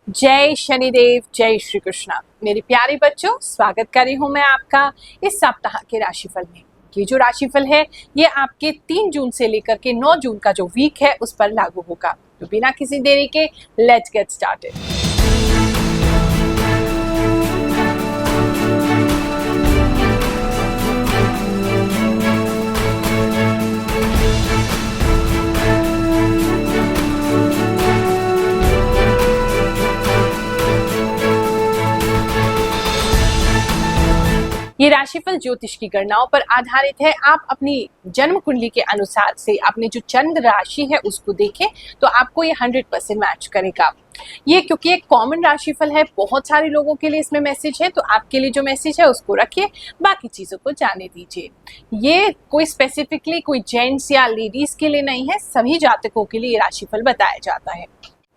जय शनिदेव, जय श्री कृष्णा। मेरे प्यारे बच्चों, स्वागत कर रही हूँ मैं आपका इस सप्ताह के राशिफल में। ये जो राशिफल है ये आपके 3 जून से लेकर के 9 जून का जो वीक है उस पर लागू होगा। तो बिना किसी देरी के लेट्स गेट स्टार्टेड। ये राशिफल ज्योतिष की गणनाओं पर आधारित है। आप अपनी जन्म कुंडली के अनुसार से अपनी जो चंद्र राशि है उसको देखें तो आपको ये 100% मैच करेगा। ये क्योंकि एक कॉमन राशिफल है, बहुत सारे लोगों के लिए इसमें मैसेज है, तो आपके लिए जो मैसेज है उसको रखिए, बाकी चीजों को जाने दीजिए। ये कोई स्पेसिफिकली कोई जेंट्स या लेडीज के लिए नहीं है, सभी जातकों के लिए ये राशिफल बताया जाता है।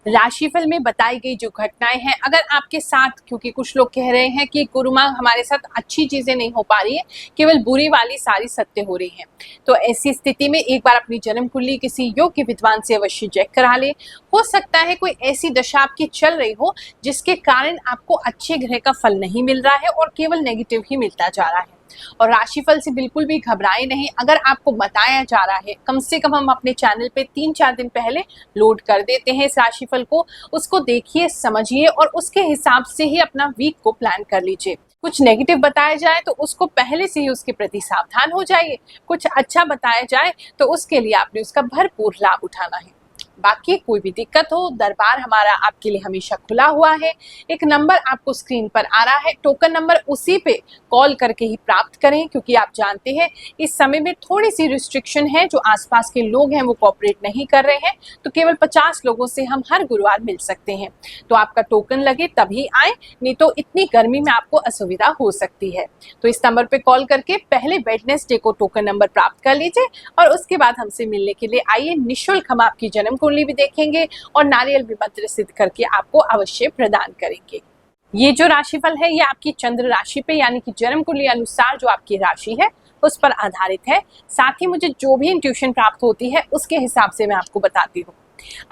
राशिफल में बताई गई जो घटनाएं हैं, अगर आपके साथ, क्योंकि कुछ लोग कह रहे हैं कि गुरु माँ हमारे साथ अच्छी चीजें नहीं हो पा रही है, केवल बुरी वाली सारी सत्य हो रही हैं, तो ऐसी स्थिति में एक बार अपनी जन्म कुंडली किसी योग्य विद्वान से अवश्य चेक करा ले। हो सकता है कोई ऐसी दशा आपकी चल रही हो जिसके कारण आपको अच्छे ग्रह का फल नहीं मिल रहा है और केवल नेगेटिव ही मिलता जा रहा है। और राशिफल से बिल्कुल भी घबराए नहीं। अगर आपको बताया जा रहा है, कम से कम हम अपने चैनल पे 3-4 दिन पहले लोड कर देते हैं इस राशिफल को, उसको देखिए, समझिए और उसके हिसाब से ही अपना वीक को प्लान कर लीजिए। कुछ नेगेटिव बताया जाए तो उसको पहले से ही उसके प्रति सावधान हो जाइए। कुछ अच्छा बताया जाए तो उसके लिए आपने उसका भरपूर लाभ उठाना है। बाकी कोई भी दिक्कत हो, दरबार हमारा आपके लिए हमेशा खुला हुआ है। एक नंबर आपको स्क्रीन पर आ रहा है, टोकन नंबर, उसी पे कॉल करके ही प्राप्त करें, क्योंकि आप जानते हैं इस समय में थोड़ी सी रिस्ट्रिक्शन है। जो आसपास के लोग हैं वो कोऑपरेट नहीं कर रहे हैं, तो केवल 50 लोगों से हम हर गुरुवार मिल सकते हैं। तो आपका टोकन लगे तभी आए, नहीं तो इतनी गर्मी में आपको असुविधा हो सकती है। तो इस नंबर पे कॉल करके पहले वेडनेसडे को टोकन नंबर प्राप्त कर लीजिए और उसके बाद हमसे मिलने के लिए आइए। निःशुल्क हम आपकी जन्म कुंडली भी देखेंगे और नारियल भी मंत्र सिद्ध करके आपको अवश्य प्रदान करेंगे। ये जो राशिफल है ये आपकी चंद्र राशि पे यानी कि जन्म कुंडली अनुसार जो आपकी राशि है उस पर आधारित है। साथ ही मुझे जो भी इंट्यूशन प्राप्त होती है उसके हिसाब से मैं आपको बताती हूँ।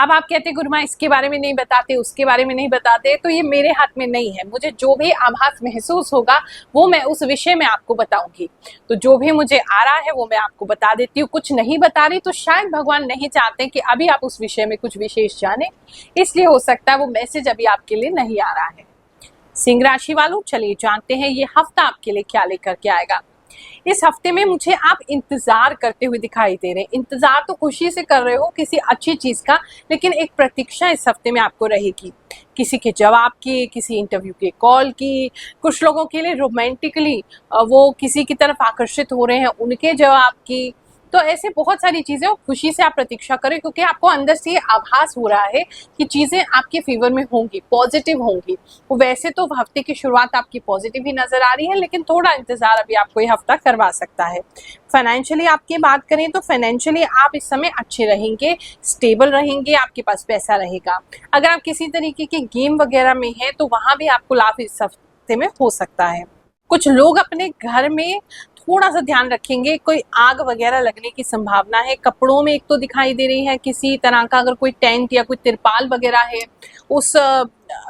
अब आप कहते हैं गुरु माँ इसके बारे में नहीं बताते, उसके बारे में नहीं बताते, तो ये मेरे हाथ में नहीं है। मुझे जो भी आभास महसूस होगा वो मैं उस विषय में आपको बताऊंगी। तो जो भी मुझे आ रहा है वो मैं आपको बता देती हूँ। कुछ नहीं बता रही तो शायद भगवान नहीं चाहते कि अभी आप उस विषय में कुछ विशेष जाने, इसलिए हो सकता है वो मैसेज अभी आपके लिए नहीं आ रहा है। सिंह राशि वालों, चलिए जानते हैं ये हफ्ता आपके लिए क्या लेकर के आएगा। इस हफ्ते में मुझे आप इंतजार करते हुए दिखाई दे रहे हैं। इंतजार तो खुशी से कर रहे हो किसी अच्छी चीज का, लेकिन एक प्रतीक्षा इस हफ्ते में आपको रहेगी, किसी के जवाब की, किसी इंटरव्यू के कॉल की। कुछ लोगों के लिए रोमांटिकली वो किसी की तरफ आकर्षित हो रहे हैं, उनके जवाब की। तो ऐसे बहुत सारी चीजें खुशी से आप प्रतीक्षा करें, क्योंकि आपको अंदर से ये आभास हो रहा है कि चीजें आपके फेवर में होंगी, पॉजिटिव होंगी। वैसे तो हफ्ते की शुरुआत आपकी पॉजिटिव ही नजर आ रही है, लेकिन थोड़ा इंतजार अभी आपको ये हफ्ता करवा सकता है। फाइनेंशियली आपकी बात करें तो फाइनेंशियली आप इस समय अच्छे रहेंगे, स्टेबल रहेंगे, आपके पास पैसा रहेगा। अगर आप किसी तरीके के गेम वगैरह में हैं तो वहां भी आपको लाभ इस हफ्ते में हो सकता है। कुछ लोग अपने घर में थोड़ा सा ध्यान रखेंगे, कोई आग वगैरह लगने की संभावना है। कपड़ों में एक तो दिखाई दे रही है किसी तरह का, अगर कोई टेंट या कोई तिरपाल वगैरह है उस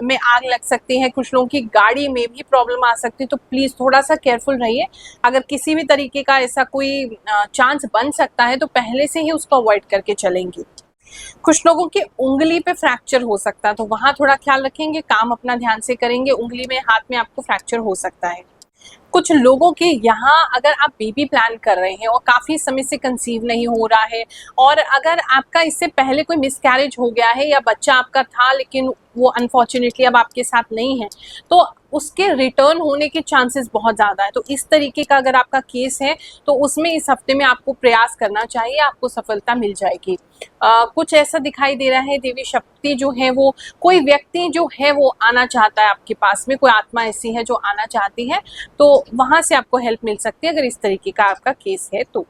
में आग लग सकती है। कुछ लोगों की गाड़ी में भी प्रॉब्लम आ सकती है, तो प्लीज थोड़ा सा केयरफुल रहिए। अगर किसी भी तरीके का ऐसा कोई चांस बन सकता है तो पहले से ही उसको अवॉइड करके चलेंगे। कुछ लोगों की उंगली पे फ्रैक्चर हो सकता है, तो वहां थोड़ा ख्याल रखेंगे, काम अपना ध्यान से करेंगे। उंगली में, हाथ में आपको फ्रैक्चर हो सकता है। कुछ लोगों के यहाँ अगर आप बेबी प्लान कर रहे हैं और काफी समय से कंसीव नहीं हो रहा है, और अगर आपका इससे पहले कोई मिसकैरेज हो गया है या बच्चा आपका था लेकिन वो अनफॉर्चुनेटली अब आपके साथ नहीं है, तो उसके रिटर्न होने के चांसेस बहुत ज़्यादा है। तो इस तरीके का अगर आपका केस है तो उसमें इस हफ्ते में आपको प्रयास करना चाहिए, आपको सफलता मिल जाएगी। कुछ ऐसा दिखाई दे रहा है, देवी शक्ति जो है वो, कोई व्यक्ति जो है वो आना चाहता है आपके पास में, कोई आत्मा ऐसी है जो आना चाहती है, तो वहां से आपको हेल्प मिल सकती है अगर इस तरीके का आपका केस है तो।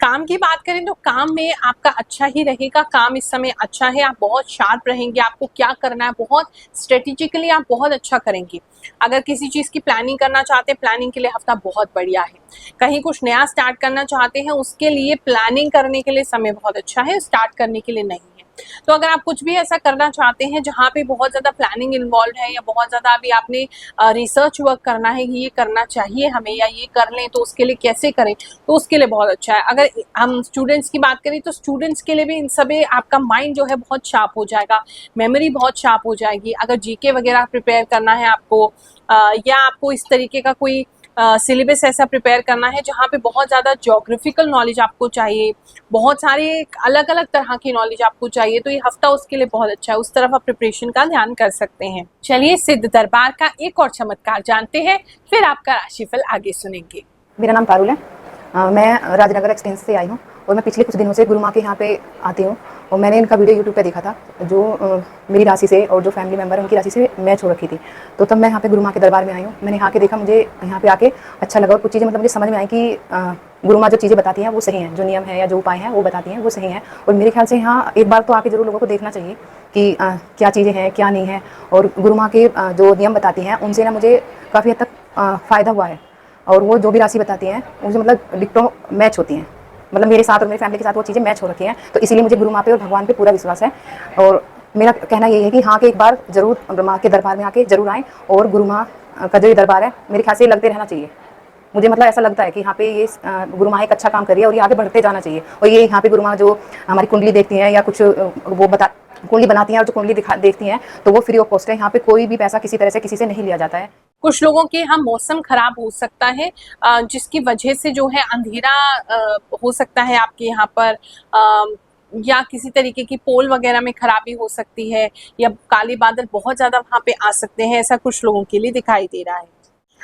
काम की बात करें तो काम में आपका अच्छा ही रहेगा। काम इस समय अच्छा है, आप बहुत शार्प रहेंगे, आपको क्या करना है बहुत स्ट्रेटेजिकली आप बहुत अच्छा करेंगे। अगर किसी चीज़ की प्लानिंग करना चाहते हैं, प्लानिंग के लिए हफ्ता बहुत बढ़िया है। कहीं कुछ नया स्टार्ट करना चाहते हैं, उसके लिए प्लानिंग करने के लिए समय बहुत अच्छा है, स्टार्ट करने के लिए नहीं है। तो अगर आप कुछ भी ऐसा करना चाहते हैं जहाँ पे बहुत ज़्यादा प्लानिंग इन्वॉल्व है या बहुत ज़्यादा अभी आपने रिसर्च वर्क करना है कि ये करना चाहिए हमें या ये कर लें तो उसके लिए कैसे करें, तो उसके लिए बहुत अच्छा है। अगर हम स्टूडेंट्स की बात करें तो स्टूडेंट्स के लिए भी इन सब आपका माइंड जो है बहुत शार्प हो जाएगा, मेमोरी बहुत शार्प हो जाएगी। अगर जीके वगैरह प्रिपेयर करना है आपको या आपको इस तरीके का कोई सिलेबस ऐसा प्रिपेयर करना है जहाँ पे बहुत ज़्यादा ज्योग्राफिकल नॉलेज आपको चाहिए, बहुत सारे अलग अलग तरह की नॉलेज आपको चाहिए, तो ये हफ्ता उसके लिए बहुत अच्छा है। उस तरफ आप प्रिपरेशन का ध्यान कर सकते हैं। चलिए सिद्ध दरबार का एक और चमत्कार जानते हैं, फिर आपका राशिफल आगे सुनेंगे। मेरा नाम पारुल है। मैं राजनगर एक्सटेंस से आई हूँ और मैं पिछले कुछ दिनों से गुरु माँ के यहाँ पे आती हूँ और मैंने इनका वीडियो यूट्यूब पे देखा था जो मेरी राशि से और जो फैमिली मेम्बर है उनकी राशि से मैच हो रखी थी। तो तब मैं यहाँ पे गुरु माँ के दरबार में आई हूँ। मैंने यहाँ के देखा, मुझे यहाँ पे आके अच्छा लगा और कुछ चीज़ें मतलब मुझे समझ में आई कि गुरु माँ जो चीज़ें बताती हैं वो सही हैं, जो नियम है या जो उपाय हैं वो बताती हैं वो सही हैं। और मेरे ख्याल से यहाँ एक बार तो आके जरूर लोगों को देखना चाहिए कि क्या चीज़ें हैं क्या नहीं है। और गुरु माँ के जो नियम बताती हैं उनसे ना मुझे काफ़ी हद तक फ़ायदा हुआ है और वो जो भी राशि बताती हैं मुझे मतलब डिक्टो मैच होती हैं, मतलब मेरे साथ और मेरी फैमिली के साथ वो चीज़ें मैच हो रखी हैं। तो इसीलिए मुझे गुरु माँ पे और भगवान पे पूरा विश्वास है। और मेरा कहना यही है कि हाँ कि एक बार जरूर ब्रह्मा के दरबार में आके जरूर आएँ और गुरु माँ का जो ये दरबार है मेरे ख्याल से लगते रहना चाहिए। मुझे मतलब ऐसा लगता है कि यहाँ पे ये गुरु माँ एक अच्छा काम कर रही है और ये आगे बढ़ते जाना चाहिए। और ये यहाँ पे गुरु माँ जो हमारी कुंडली देखती हैं या कुछ वो कुंडली बनाती हैं और जो कुंडली देखती हैं तो वो फ्री ऑफ कॉस्ट है। यहाँ पे कोई भी पैसा किसी तरह से किसी से नहीं लिया जाता है। कुछ लोगों के यहाँ मौसम खराब हो सकता है जिसकी वजह से जो है अंधेरा हो सकता है आपके यहाँ पर, या किसी तरीके की पोल वगैरह में खराबी हो सकती है या काले बादल बहुत ज़्यादा वहाँ पे आ सकते हैं, ऐसा कुछ लोगों के लिए दिखाई दे रहा है।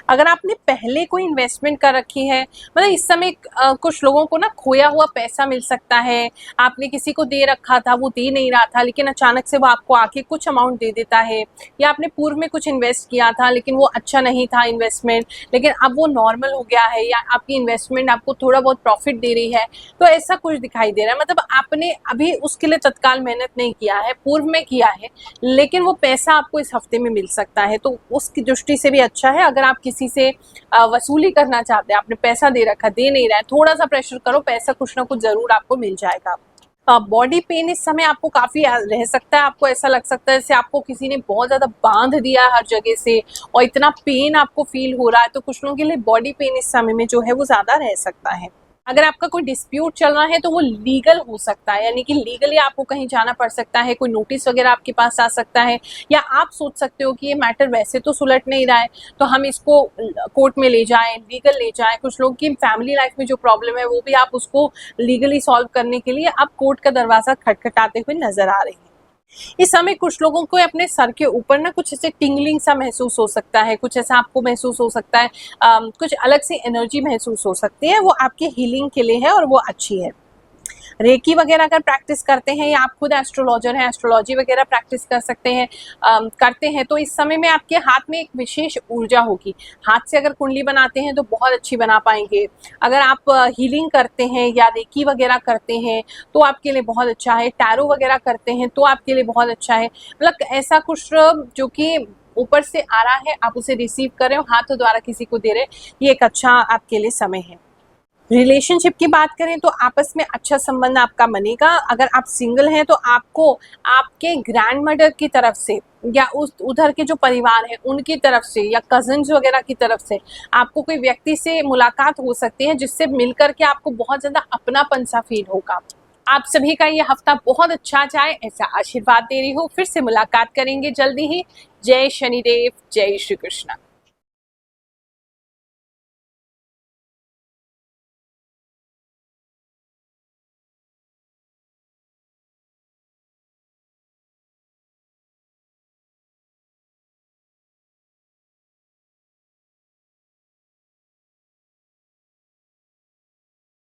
अगर आपने पहले कोई इन्वेस्टमेंट कर रखी है, मतलब इस समय कुछ लोगों को ना खोया हुआ पैसा मिल सकता है। आपने किसी को दे रखा था, वो दे नहीं रहा था, लेकिन अचानक से वो आपको आके कुछ अमाउंट दे देता है। या आपने पूर्व में कुछ इन्वेस्ट किया था लेकिन वो अच्छा नहीं था इन्वेस्टमेंट, लेकिन अब वो नॉर्मल हो गया है या आपकी इन्वेस्टमेंट आपको थोड़ा बहुत प्रॉफिट दे रही है, तो ऐसा कुछ दिखाई दे रहा है। मतलब आपने अभी उसके लिए तत्काल मेहनत नहीं किया है, पूर्व में किया है, लेकिन वो पैसा आपको इस हफ्ते में मिल सकता है, तो उसकी दृष्टि से भी अच्छा है। अगर आप किसी से वसूली करना चाहते हैं, आपने पैसा दे रखा, दे नहीं रहा है, थोड़ा सा प्रेशर करो, पैसा कुछ ना कुछ जरूर आपको मिल जाएगा। बॉडी पेन इस समय आपको काफी रह सकता है। आपको ऐसा लग सकता है जैसे आपको किसी ने बहुत ज्यादा बांध दिया हर जगह से और इतना पेन आपको फील हो रहा है, तो कुछ लोगों के लिए बॉडी पेन इस समय में जो है वो ज्यादा रह सकता है। अगर आपका कोई डिस्प्यूट चल रहा है तो वो लीगल हो सकता है, यानी कि लीगली आपको कहीं जाना पड़ सकता है, कोई नोटिस वगैरह आपके पास आ सकता है, या आप सोच सकते हो कि ये मैटर वैसे तो सुलट नहीं रहा है तो हम इसको कोर्ट में ले जाएं, लीगल ले जाएं। कुछ लोग की फैमिली लाइफ में जो प्रॉब्लम है वो भी आप उसको लीगली सॉल्व करने के लिए आप कोर्ट का दरवाजा खटखटाते हुए नजर आ रहे हैं। इस समय कुछ लोगों को अपने सर के ऊपर ना कुछ ऐसे टिंगलिंग सा महसूस हो सकता है, कुछ ऐसा आपको महसूस हो सकता है, कुछ अलग सी एनर्जी महसूस हो सकती है, वो आपके हीलिंग के लिए है और वो अच्छी है। रेकी वगैरह अगर प्रैक्टिस करते हैं या आप खुद एस्ट्रोलॉजर हैं, एस्ट्रोलॉजी वगैरह प्रैक्टिस कर सकते हैं, करते हैं, तो इस समय में आपके हाथ में एक विशेष ऊर्जा होगी। हाथ से अगर कुंडली बनाते हैं तो बहुत अच्छी बना पाएंगे। अगर आप हीलिंग करते हैं या रेकी वगैरह करते हैं तो आपके लिए बहुत अच्छा है। टैरो वगैरह करते हैं तो आपके लिए बहुत अच्छा है। मतलब ऐसा कुछ जो कि ऊपर से आ रहा है, आप उसे रिसीव कर रहे हो, हाथों द्वारा किसी को दे रहे हैं, ये एक अच्छा आपके लिए समय है। रिलेशनशिप की बात करें तो आपस में अच्छा संबंध आपका बनेगा। अगर आप सिंगल हैं तो आपको आपके ग्रैंड मदर की तरफ से या उस उधर के जो परिवार है उनकी तरफ से या कजिन्स वगैरह की तरफ से आपको कोई व्यक्ति से मुलाकात हो सकती है जिससे मिलकर के आपको बहुत ज्यादा अपनापन सा फील होगा। आप सभी का ये हफ्ता बहुत अच्छा जाए ऐसा आशीर्वाद दे रही हूँ। फिर से मुलाकात करेंगे जल्दी ही। जय शनिदेव, जय श्री कृष्ण।